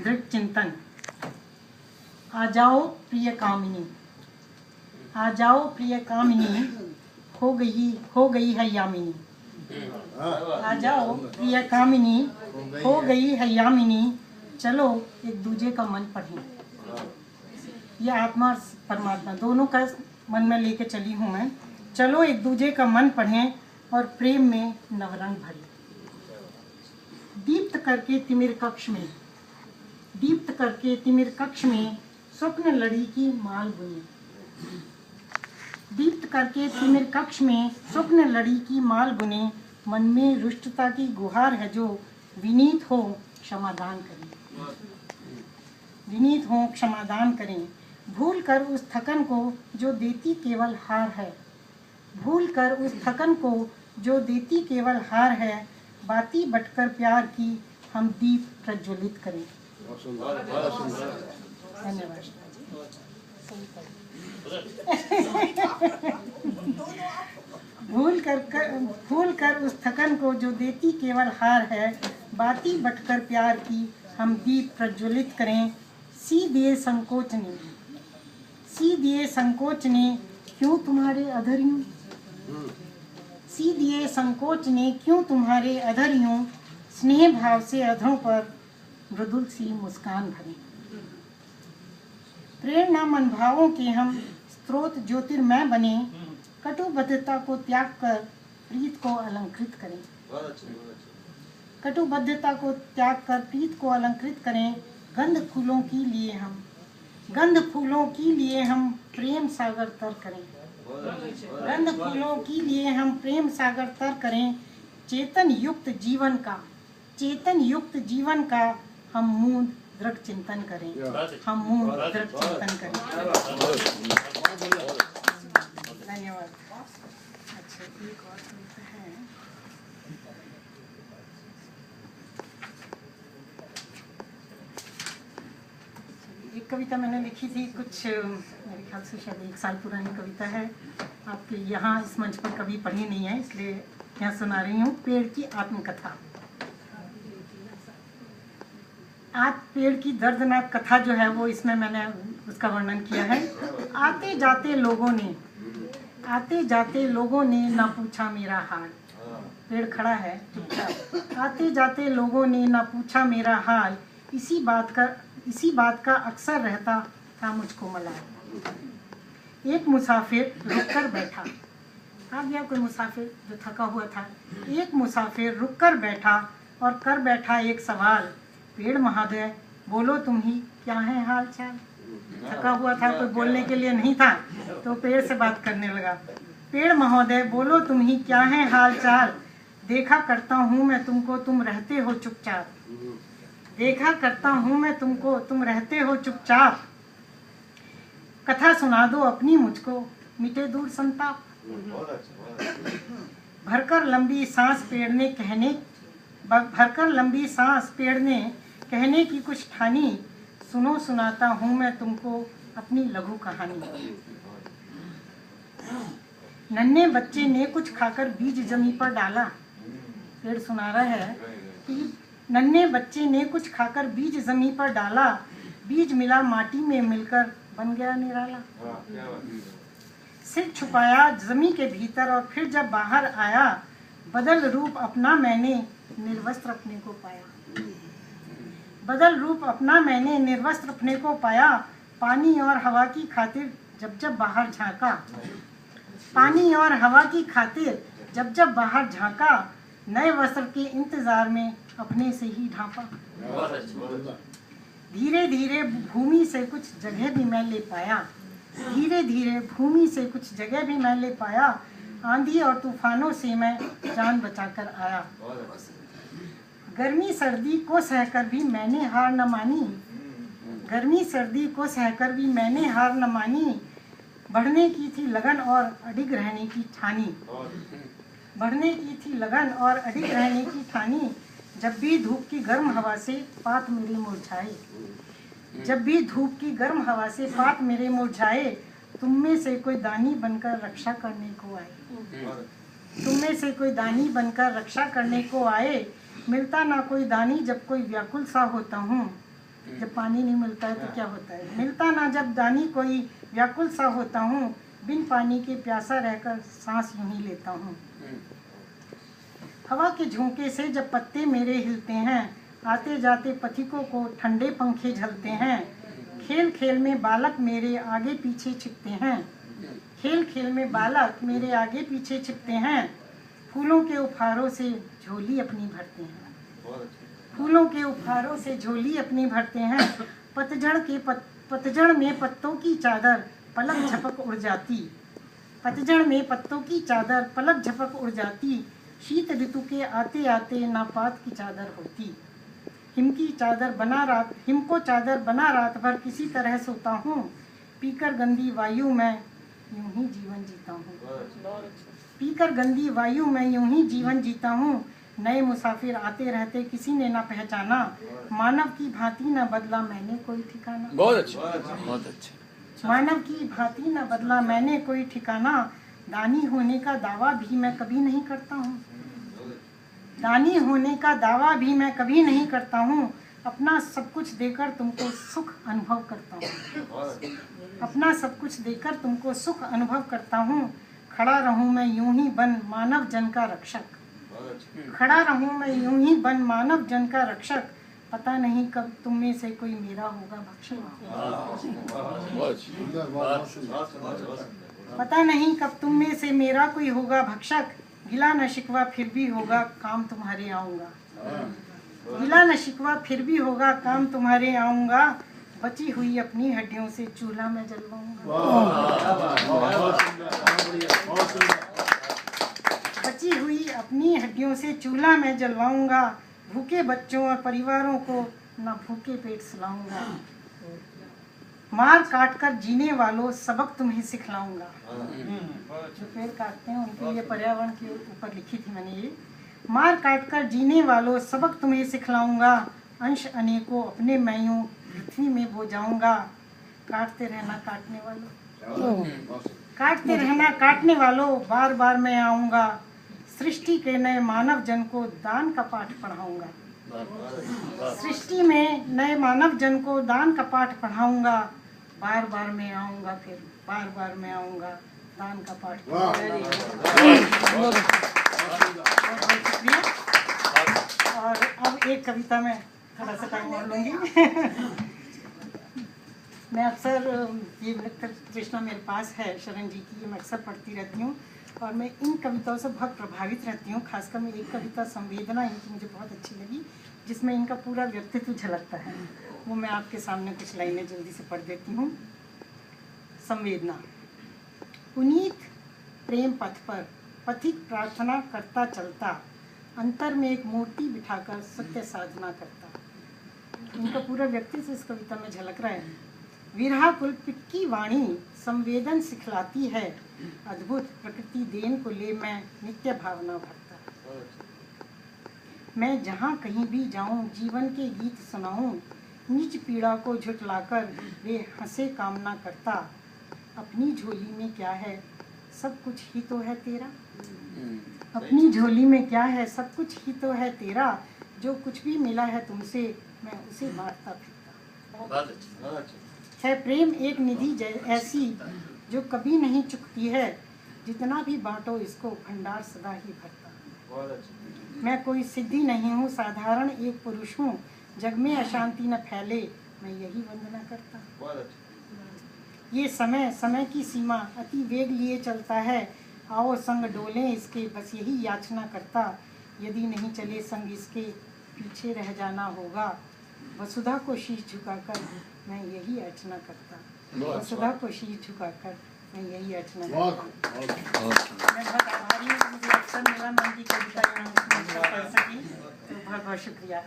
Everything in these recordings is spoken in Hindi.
दृढ़ चिंतन। आ जाओ प्रिय कामिनी, आ जाओ प्रिय कामिनी, हो गई है यामिनी। आ जाओ प्रिय कामिनी, हो गई है यामिनी, चलो एक दूजे का मन पढ़ें। ये आत्मा और परमात्मा दोनों का मन में लेके चली हूँ मैं। चलो एक दूजे का मन पढ़ें और प्रेम में नवरंग भरें। दीप्त करके तिमिर कक्ष में, दीप्त करके तिमिर कक्ष में स्वप्न लड़ी की माल बुनी। दीप्त करके तिमिर कक्ष में स्वप्न लड़ी की माल बुने। मन में रुष्टता की गुहार है जो विनीत हो क्षमादान करें। विनीत हो क्षमादान करें। भूल कर उस थकन को जो देती केवल हार है, भूल कर उस थकन को जो देती केवल हार है। बाती बटकर प्यार की हम दीप प्रज्वलित करें। धन्यवाद। भूल कर उस थकन को जो देती केवल हार है। बाती बटकर प्यार की हम दीप प्रज्वलित करें। सी दिए संकोच ने, सी दिए संकोच ने क्यों तुम्हारे अधर यूं, सी दिए संकोच ने क्यों तुम्हारे अधर यूं। स्नेह भाव से अधरों पर मृदुल सी मुस्कान भरें। प्रेरणा मन भावों के हम स्रोत ज्योतिर्मय बने। कटुबद्धता को त्याग कर प्रीत को अलंकृत करें। कटुबद्धता को त्याग कर प्रीत को अलंकृत करें। गंध फूलों के लिए हम, गंध फूलों के लिए हम प्रेम सागर तर करें। गंध फूलों के लिए हम प्रेम सागर तर करें। चेतन युक्त जीवन का, चेतन युक्त जीवन का हम मूल दृढ़ चिंतन करें। हम मूल दृढ़ चिंतन करें। धन्यवाद। अच्छा, एक और कविता है। एक कविता मैंने लिखी थी कुछ, मेरे ख्याल से शायद 1 साल पुरानी कविता है। आपके यहाँ इस मंच पर कभी पढ़ी नहीं है, इसलिए यहाँ सुना रही हूँ। पेड़ की आत्मकथा। आज पेड़ की दर्दनाक कथा जो है वो इसमें मैंने उसका वर्णन किया है। आते जाते लोगों ने, आते जाते लोगों ने ना पूछा मेरा हाल। पेड़ खड़ा है चुपचाप। आते जाते लोगों ने ना पूछा मेरा हाल। इसी बात का अक्सर रहता था मुझको मलाल। एक मुसाफिर रुक कर बैठा, आ गया कोई मुसाफिर जो थका हुआ था। एक मुसाफिर रुक कर बैठा और कर बैठा एक सवाल। पेड़ महोदय बोलो तुम ही, क्या है हाल चाल। थका हुआ था, कोई बोलने के लिए नहीं था, तो पेड़ से बात करने लगा। पेड़ महोदय बोलो तुम ही, क्या है हाल चाल। देखा करता हूँ मैं तुमको, तुम रहते हो चुपचाप। देखा करता हूँ मैं तुमको, तुम रहते हो चुपचाप। कथा सुना दो अपनी मुझको, मिटे दूर संताप। भरकर लंबी सांस पेड़ ने कहने, भरकर लंबी सांस पेड़ ने कहने की कुछ ठानी। सुनो सुनाता हूँ मैं तुमको अपनी लघु कहानी। नन्हे बच्चे ने कुछ खाकर बीज जमीन पर डाला। पेड़ सुना रहा है कि नन्हे बच्चे ने कुछ खाकर बीज जमीन पर डाला। बीज मिला माटी में मिलकर बन गया निराला। सिर छुपाया जमीन के भीतर और फिर जब बाहर आया, बदल रूप अपना मैंने निर्वस्त्र अपने को पाया। बदल रूप अपना मैंने निर्वस्त्र अपने को पाया। पानी और हवा की खातिर जब जब बाहर झांका, पानी और हवा की खातिर जब जब बाहर झांका। नए वस्त्र के इंतजार में अपने से ही ढांपा। धीरे धीरे भूमि से कुछ जगह भी मैं ले पाया। धीरे धीरे भूमि से कुछ जगह भी मैं ले पाया। आंधी और तूफानों से मैं जान बचाकर आया। गर्मी सर्दी को सहकर भी मैंने हार न मानी। गर्मी सर्दी को सहकर भी मैंने हार न मानी। बढ़ने की थी लगन और अडिग रहने की ठानी। बढ़ने की थी लगन और अडिग रहने की ठानी। जब भी धूप की गर्म हवा से पात मेरे मुरझाए, जब भी धूप की गर्म हवा से पात मेरे मुरझाए। तुम में से कोई दानी बनकर रक्षा करने को आए। तुम में से कोई दानी बनकर रक्षा करने को आए। मिलता ना कोई दानी जब कोई व्याकुल सा होता हूँ। जब पानी नहीं मिलता है तो क्या होता है। मिलता ना जब दानी कोई व्याकुल सा होता हूँ, बिन पानी के प्यासा रहकर सांस यूं ही लेता हूँ। हवा के झोंके से जब पत्ते मेरे हिलते हैं, आते जाते पथिकों को ठंडे पंखे झलते हैं। खेल खेल में बालक मेरे आगे पीछे छिपते हैं, खेल खेल में बालक मेरे आगे पीछे छिपते हैं। फूलों के उपहारों से झोली अपनी भरते हैं, फूलों के उपहारों से झोली अपनी भरते हैं। पतझड़ में पत्तों की चादर पलक झपक उड़ जाती, पतझड़ में पत्तों की चादर पलक झपक उड़ जाती। शीत ऋतु के आते आते नापात की चादर होती। हिम को चादर बना रात भर किसी तरह सोता हूँ। पीकर गंदी वायु में यूं ही जीवन जीता हूँ, पीकर गंदी वायु में यूं ही जीवन जीता हूँ। नए मुसाफिर आते रहते किसी ने ना पहचाना, मानव की भांति न बदला मैंने कोई ठिकाना। बहुत अच्छा, बहुत अच्छा। मानव की भांति न बदला मैंने कोई ठिकाना। दानी होने का दावा भी मैं कभी नहीं करता हूँ, दानी होने का दावा भी मैं कभी नहीं करता हूँ। अपना सब कुछ देकर तुमको सुख अनुभव करता हूँ, अपना सब कुछ देकर तुमको सुख अनुभव करता हूँ। खड़ा रहूं मैं यूं ही बन मानव जन का रक्षक, खड़ा रहूं मैं यूं ही बन मानव जन का रक्षक। पता नहीं कब तुम में से कोई मेरा होगा भक्षक, पता नहीं कब तुम में से मेरा कोई होगा भक्षक। गिला न शिकवा फिर भी होगा काम तुम्हारे आऊंगा, गिला न शिकवा फिर भी होगा काम तुम्हारे आऊंगा। बची हुई अपनी हड्डियों से चूल्हा में जलवाऊंगा, बची हुई अपनी हड्डियों से चूल्हा में जलवाऊंगा। भूखे बच्चों और परिवारों को न भूखे पेट सुलाऊंगा। मार काट कर जीने वालों सबक तुम्हें सिखलाऊंगा। जो पेड़ काटते हैं उनके लिए पर्यावरण के ऊपर लिखी थी मैंने ये। मार काट कर जीने वालों सबक तुम्हें सिखलाऊंगा। अंश अनेकों अपने मैं यूं पृथ्वी में बो जाऊंगा। काटते रहना काटने वालों, काटते रहना काटने वालों, बार बार मैं आऊंगा। सृष्टि के नए मानव जन को दान का पाठ पढ़ाऊंगा, सृष्टि में नए मानव जन को दान का पाठ पढ़ाऊंगा। बार बार मैं आऊंगा, फिर बार बार मैं आऊंगा, दान का पाठ बहुत शुक्रिया। और अब एक कविता में थोड़ा सा टाइम और लूँगी। मैं अक्सर ये नृत्य कृष्णा मेरे पास है शरण जी की, मैं अक्सर पढ़ती रहती हूँ और मैं इन कविताओं से बहुत प्रभावित रहती हूँ। खासकर मैं एक कविता संवेदना इनकी मुझे बहुत अच्छी लगी, जिसमें इनका पूरा व्यक्तित्व झलकता है। वो मैं आपके सामने कुछ लाइनें जल्दी से पढ़ देती हूँ। संवेदना। पुनीत प्रेम पथ पर पथिक प्रार्थना करता चलता, अंतर में एक मूर्ति बिठाकर सत्य साधना करता। इनका पूरा व्यक्तित्व इस कविता में झलक रहा है। विरहा कुलपित की वाणी संवेदन सिखलाती है, अद्भुत प्रकृति देन को ले मैं नित्य भावना भरता। मैं जहाँ कहीं भी जाऊँ जीवन के गीत सुनाऊँ, निज पीड़ा को झुठलाकर वे हंसे कामना करता। अपनी झोली में क्या है सब कुछ ही तो है तेरा, अपनी झोली में क्या है सब कुछ ही तो है तेरा। जो कुछ भी मिला है तुमसे मैं उसे बांटता फिरता। है प्रेम एक निधि ऐसी जो कभी नहीं चुकती है, जितना भी बांटो इसको भंडार सदा ही भरता। मैं कोई सिद्धि नहीं हूँ, साधारण एक पुरुष हूँ, जग में अशांति न फैले मैं यही वंदना करता। ये समय समय की सीमा अति वेग लिए चलता है, आओ संग डोलें इसके बस यही याचना करता। यदि नहीं चले संग इसके पीछे रह जाना होगा, वसुधा को शीश झुकाकर मैं यही अर्चना करता। वसुधा को शीश झुकाकर मैं यही अर्चना करता। मैं बहुत आभारी हूँ, मुझे अवसर मिला मैं उनकी कविता पढ़ सकी, तो बहुत बहुत शुक्रिया।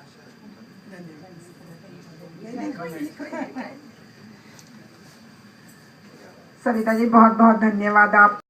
सविता जी बहुत बहुत धन्यवाद। आप